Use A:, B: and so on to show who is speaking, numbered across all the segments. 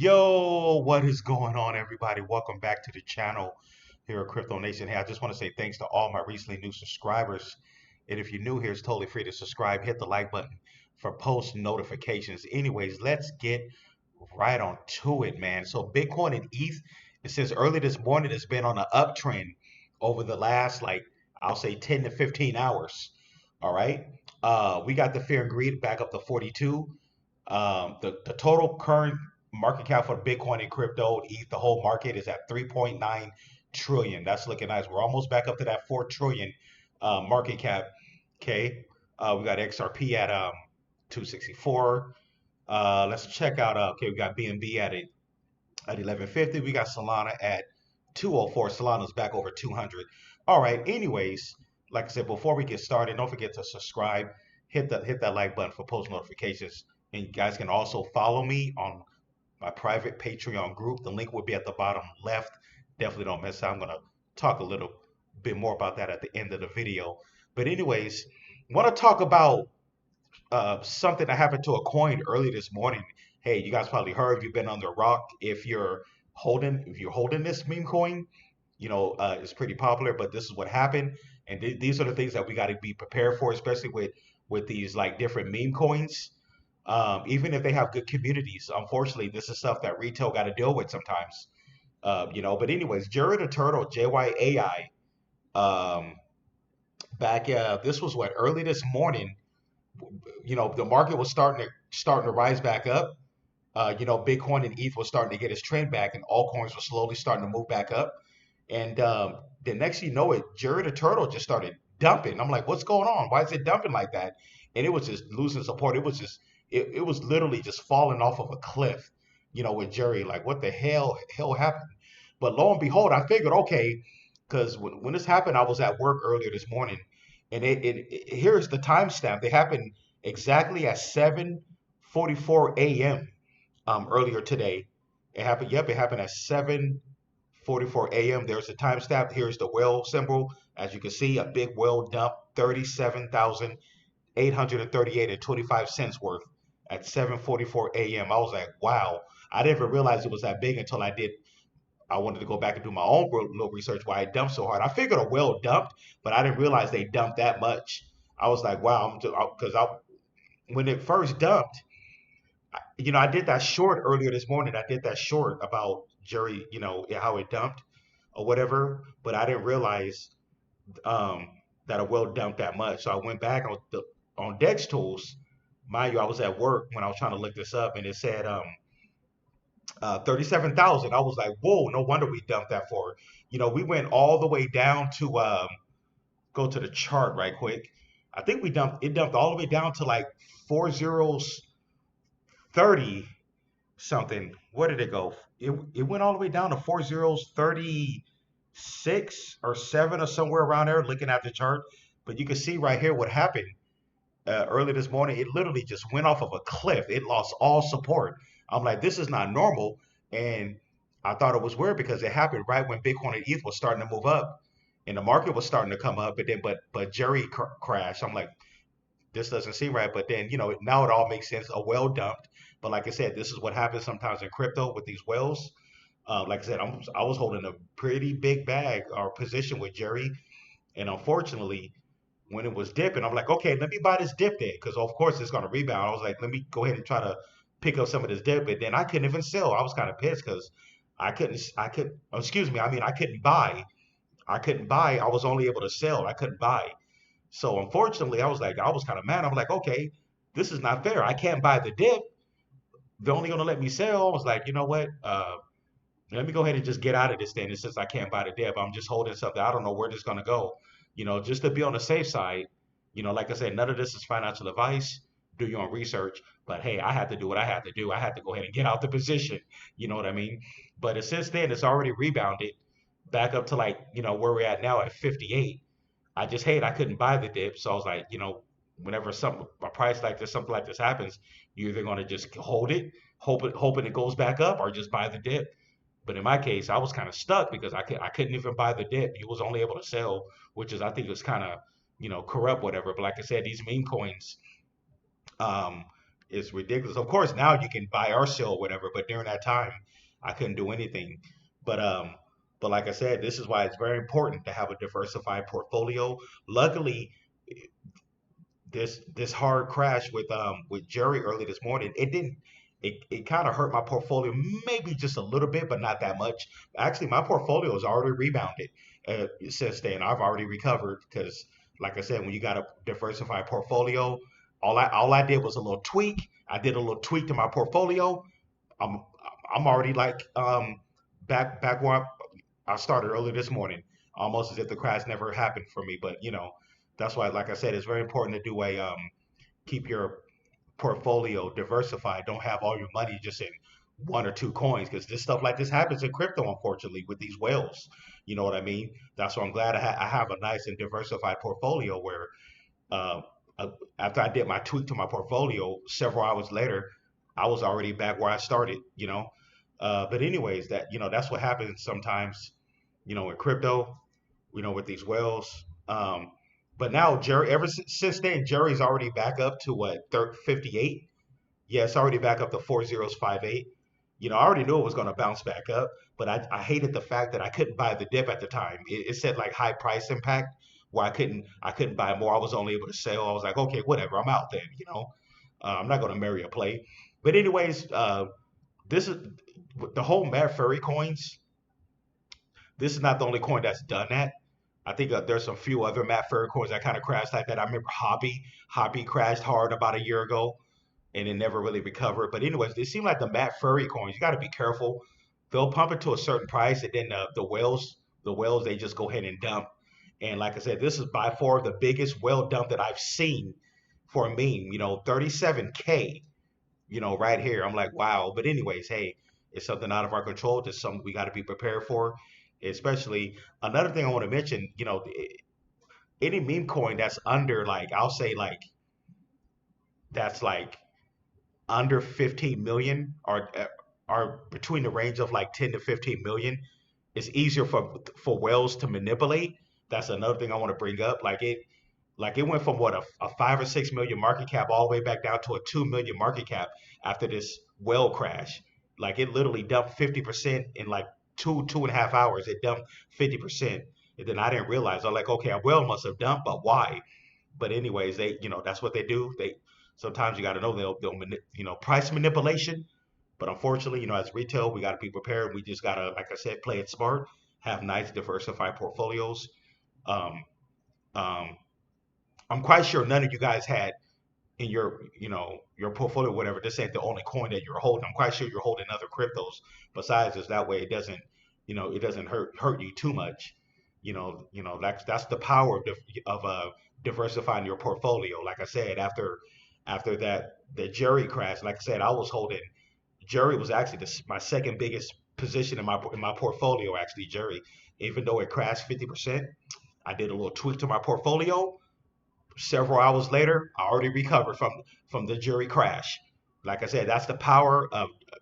A: Yo, what is going on, everybody? Welcome back to the channel here at Crypto Nation. Hey, I just want to say thanks to all my recently new subscribers. And if you're new here, it's totally free to subscribe. Hit the like button for post notifications. Anyways, let's get right on to it, man. So Bitcoin and ETH, it says early this morning, it's been on an uptrend over the last, I'll say 10 to 15 hours. All right. We got the fear and greed back up to 42. The total current market cap for Bitcoin and crypto, ETH, the whole market is at 3.9 trillion. That's looking nice. We're almost back up to that 4 trillion market cap. Okay. We got XRP at 264. Let's check out. Okay, we got BNB at 1150. We got Solana at 204. Solana's back over 200. All right. Anyways, like I said, before we get started, don't forget to subscribe. Hit that like button for post notifications. And you guys can also follow me on my private Patreon group. The link will be at the bottom left. Definitely don't miss out. I'm going to talk a little bit more about that at the end of the video. But anyways, want to talk about something that happened to a coin early this morning. Hey, you guys probably heard, you've been under a rock. If you're holding this meme coin, it's pretty popular. But this is what happened, and these are the things that we got to be prepared for, especially with these like different meme coins. Even if they have good communities, unfortunately, this is stuff that retail got to deal with sometimes. But anyways, Jerry the Turtle, JYAI, um, this was what early this morning. The market was starting to rise back up. Bitcoin and ETH was starting to get its trend back, and all coins were slowly starting to move back up. And the next you know it, Jerry the Turtle just started dumping. I'm like, what's going on? Why is it dumping like that? And it was just losing support. It was literally just falling off of a cliff, with Jerry. Like, what the hell happened? But lo and behold, I figured, okay, because when this happened, I was at work earlier this morning, and here's the timestamp. It happened exactly at 7:44 a.m. Earlier today. It happened. Yep, it happened at 7:44 a.m. There's the timestamp. Here's the whale symbol. As you can see, a big whale dump, 37,838 and 25 cents worth at 7:44 a.m. I was like, wow. I didn't even realize it was that big until I did. I wanted to go back and do my own little research why it dumped so hard. I figured a whale dumped, but I didn't realize they dumped that much. I was like, wow, because when it first dumped, I did that short earlier this morning. I did that short about Jerry, how it dumped or whatever, but I didn't realize um, that a whale dumped that much. So I went back on Dex Tools. Mind you, I was at work when I was trying to look this up, and it said 37,000. I was like, whoa, no wonder we dumped that for. We went all the way down to go to the chart right quick. I think it dumped all the way down to like 4030 something. Where did it go? It went all the way down to 4036 or 7 or somewhere around there looking at the chart. But you can see right here what happened early this morning. It literally just went off of a cliff. It lost all support. I'm like, this is not normal. And I thought it was weird because it happened right when Bitcoin and ETH was starting to move up and the market was starting to come up. But Jerry crashed. I'm like, this doesn't seem right. But then, now it all makes sense. A whale dumped. But like I said, this is what happens sometimes in crypto with these whales. Like I said, I was holding a pretty big bag or position with Jerry. And unfortunately, when it was dipping, I'm like, okay, let me buy this dip then. Because of course it's going to rebound. I was like, let me go ahead and try to pick up some of this dip. And then I couldn't even sell. I was kind of pissed because excuse me. I mean, I couldn't buy. I couldn't buy. I was only able to sell. I couldn't buy. So unfortunately, I was kind of mad. I'm like, okay, this is not fair. I can't buy the dip. They're only going to let me sell. I was like, you know what? Let me go ahead and just get out of this thing. And since I can't buy the dip, I'm just holding something. I don't know where this is going to go. Just to be on the safe side. Like I said, none of this is financial advice. Do your own research. But hey, I had to do what I had to do. I had to go ahead and get out the position. You know what I mean? But since then, it's already rebounded back up to like, where we're at now at 58. I just hate I couldn't buy the dip. So I was like, whenever a price like this, something like this happens, you're either going to just hold it, hoping it goes back up, or just buy the dip. But in my case, I was kind of stuck because I couldn't even buy the dip. He was only able to sell, which is I think was kind of corrupt, whatever. But like I said, these meme coins, um, It's ridiculous. Of course, now you can buy or sell whatever, but during that time, I couldn't do anything. But like I said, this is why it's very important to have a diversified portfolio. Luckily, this hard crash with Jerry early this morning, it didn't it kind of hurt my portfolio maybe just a little bit, but not that much. Actually, my portfolio has already rebounded since then. I've already recovered because, like I said, when you got a diversified portfolio, all I did was a little tweak. I did a little tweak to my portfolio. I'm I'm already like back where I started early this morning, almost as if the crash never happened for me. But that's why, like I said, it's very important to do a keep your portfolio diversified. Don't have all your money just in one or two coins because this stuff like this happens in crypto, unfortunately, with these whales. You know what I mean? That's why I'm glad I have a nice and diversified portfolio where uh, uh, after I did my tweak to my portfolio, several hours later, I was already back where I started. But anyways, that's what happens sometimes. In crypto, with these whales. But now Jerry, ever since then, Jerry's already back up to what 58. Yeah, it's already back up to 4058. I already knew it was going to bounce back up, but I hated the fact that I couldn't buy the dip at the time. It said like high price impact, where I couldn't buy more. I was only able to sell. I was like, okay, whatever, I'm out then. I'm not going to marry a play. But anyways, this is the whole Mad Furry coins. This is not the only coin that's done that. I think there's some few other Mad Furry coins that kind of crashed like that. I remember Hobby crashed hard about a year ago and it never really recovered. But anyways, they seem like the Matt Furry coins. You got to be careful. They'll pump it to a certain price, and then the whales, they just go ahead and dump. And like I said, this is by far the biggest whale dump that I've seen for a meme. 37K. Right here. I'm like, wow. But anyways, hey, it's something out of our control. Just something we got to be prepared for. Especially another thing I want to mention. Any meme coin that's under like I'll say like that's like under 15 million or are between the range of like 10 to 15 million, it's easier for whales to manipulate. That's another thing I want to bring up. Like it went from what a 5 or 6 million market cap all the way back down to a 2 million market cap after this whale crash. Like it literally dumped 50% in like 2.5 hours. It dumped 50%. And then I didn't realize. I'm like, okay, a whale must have dumped, but why? But anyways, that's what they do. They sometimes you got to know they'll price manipulation. But unfortunately, as retail, we got to be prepared. We just got to, like I said, play it smart, have nice diversified portfolios. Um, um, I'm quite sure none of you guys had in your portfolio, whatever. This ain't the only coin that you're holding. I'm quite sure you're holding other cryptos besides this. That way, it doesn't hurt you too much. That's the power of diversifying your portfolio. Like I said, after that the Jerry crash, like I said, I was holding Jerry was actually my second biggest position in my portfolio. Actually, Jerry, even though it crashed 50%, I did a little tweak to my portfolio. Several hours later, I already recovered from the Jerry crash. Like I said, that's the power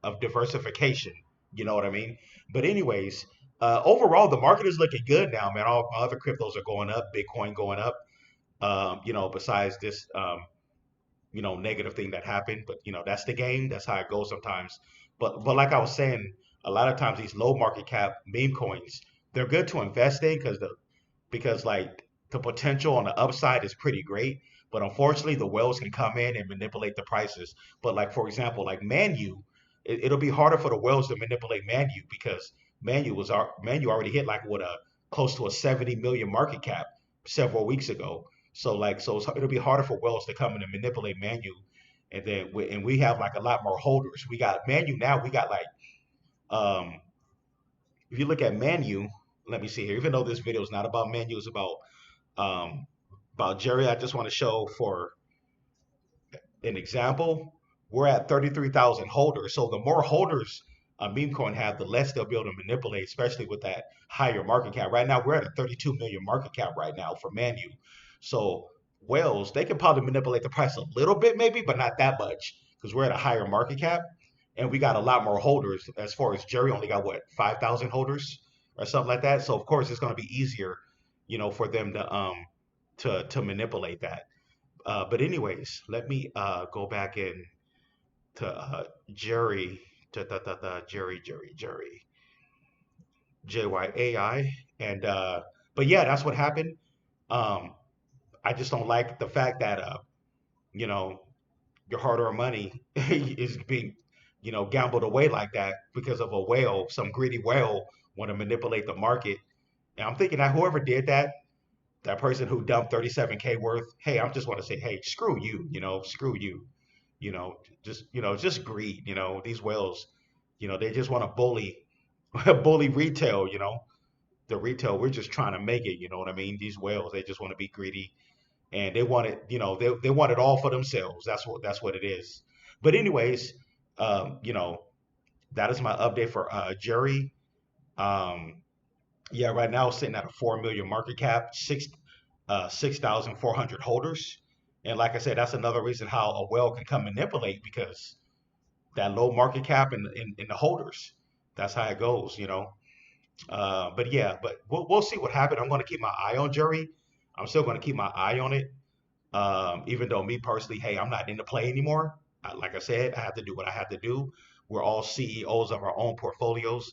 A: of diversification. You know what I mean? But anyways, overall, the market is looking good now, man. All my other cryptos are going up, Bitcoin going up. Besides this, negative thing that happened. But that's the game. That's how it goes sometimes. But like I was saying, a lot of times these low market cap meme coins, they're good to invest in because like the potential on the upside is pretty great. But unfortunately, the whales can come in and manipulate the prices. But like for example, like Manu, it'll be harder for the whales to manipulate Manu because Manu already hit like what a close to a 70 million market cap several weeks ago. So it'll be harder for whales to come in and manipulate Manu. And we have like a lot more holders. We got Manu now. We got like um, if you look at Manu, let me see here. Even though this video is not about Manu, it's um, about Jerry. I just want to show for an example, we're at 33,000 holders. So the more holders a meme coin have, the less they'll be able to manipulate, especially with that higher market cap. Right now, we're at a 32 million market cap right now for Manu. So whales, they can probably manipulate the price a little bit, maybe, but not that much because we're at a higher market cap and we got a lot more holders. As far as Jerry only got what 5,000 holders or something like that. So of course it's going to be easier, for them to manipulate that. But anyways, let me go back in. to Jerry, Jerry, JYAI, and but yeah, that's what happened. Um, I just don't like the fact that you know, your hard-earned money is being, gambled away like that because of a whale, some greedy whale want to manipulate the market. And I'm thinking that whoever did that, that person who dumped 37K worth, hey, I just want to say, hey, screw you, screw you, just greed, these whales, they just want to bully, bully retail, the retail, we're just trying to make it, you know what I mean? These whales, they just want to be greedy and they want it, they want it all for themselves. That's what it is. But anyways, that is my update for Jerry. Um, yeah, right now it's sitting at a 4 million market cap, 6,400 holders. And like I said, that's another reason how a whale can come manipulate because that low market cap in the holders. That's how it goes. But yeah, but we'll see what happens. I'm going to keep my eye on Jerry. I'm still going to keep my eye on it. Even though me personally, hey, I'm not in the play anymore. Like I said, I have to do what I have to do. We're all CEOs of our own portfolios.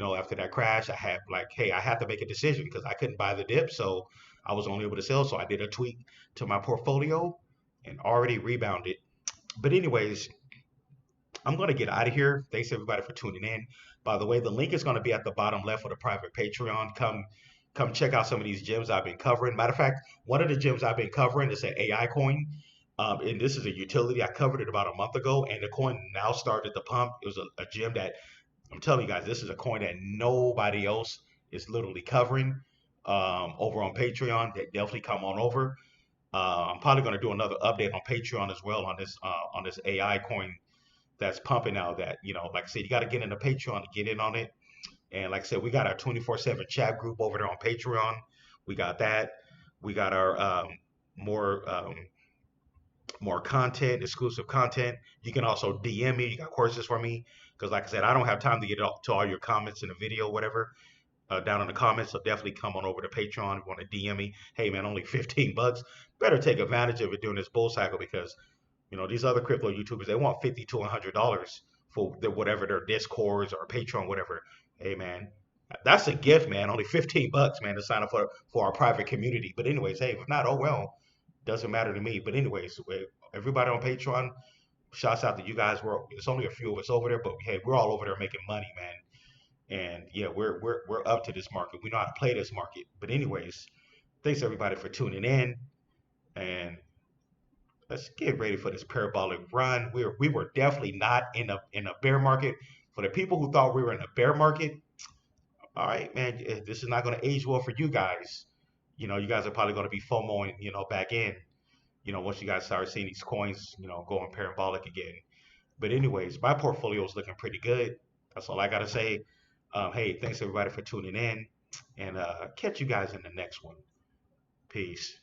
A: After that crash, I had like, hey, I had to make a decision because I couldn't buy the dip, so I was only able to sell. So I did a tweak to my portfolio and already rebounded. But anyways, I'm going to get out of here. Thanks everybody for tuning in. By the way, the link is going to be at the bottom left for the private Patreon. Come check out some of these gems I've been covering. Matter of fact, one of the gems I've been covering is an AI coin. And this is a utility. I covered it about a month ago, and the coin now started to pump. It was a gem that I'm telling you guys, this is a coin that nobody else is literally covering over on Patreon. Definitely come on over. I'm probably going to do another update on Patreon as well on this AI coin that's pumping out that, like I said, you got to get into Patreon to get in on it. And like I said, we got our 24/7 chat group over there on Patreon. We got that. We got our more more content, exclusive content. You can also DM me. You got questions for me because, like I said, I don't have time to get to all your comments in the video, whatever, down in the comments. So definitely come on over to Patreon. If you want to DM me, hey man, only 15 bucks. Better take advantage of it during this bull cycle because these other crypto YouTubers, they want 50 to $100 for whatever their Discords or Patreon, whatever. Hey man, that's a gift, man. Only 15 bucks, man, to sign up for our private community. But anyways, hey, if not, oh well, doesn't matter to me. But anyways, everybody on Patreon, shouts out to you guys. It's only a few of us over there, but hey, we're all over there making money, man. And yeah, we're up to this market. We know how to play this market. But anyways, thanks everybody for tuning in, and let's get ready for this parabolic run. We were definitely not in a bear market. For the people who thought we were in a bear market, all right, man, this is not going to age well for you guys. You guys are probably going to be FOMOing, back in. Once you guys start seeing these coins, going parabolic again. But anyways, my portfolio is looking pretty good. That's all I gotta say. Hey, thanks everybody for tuning in, and catch you guys in the next one. Peace.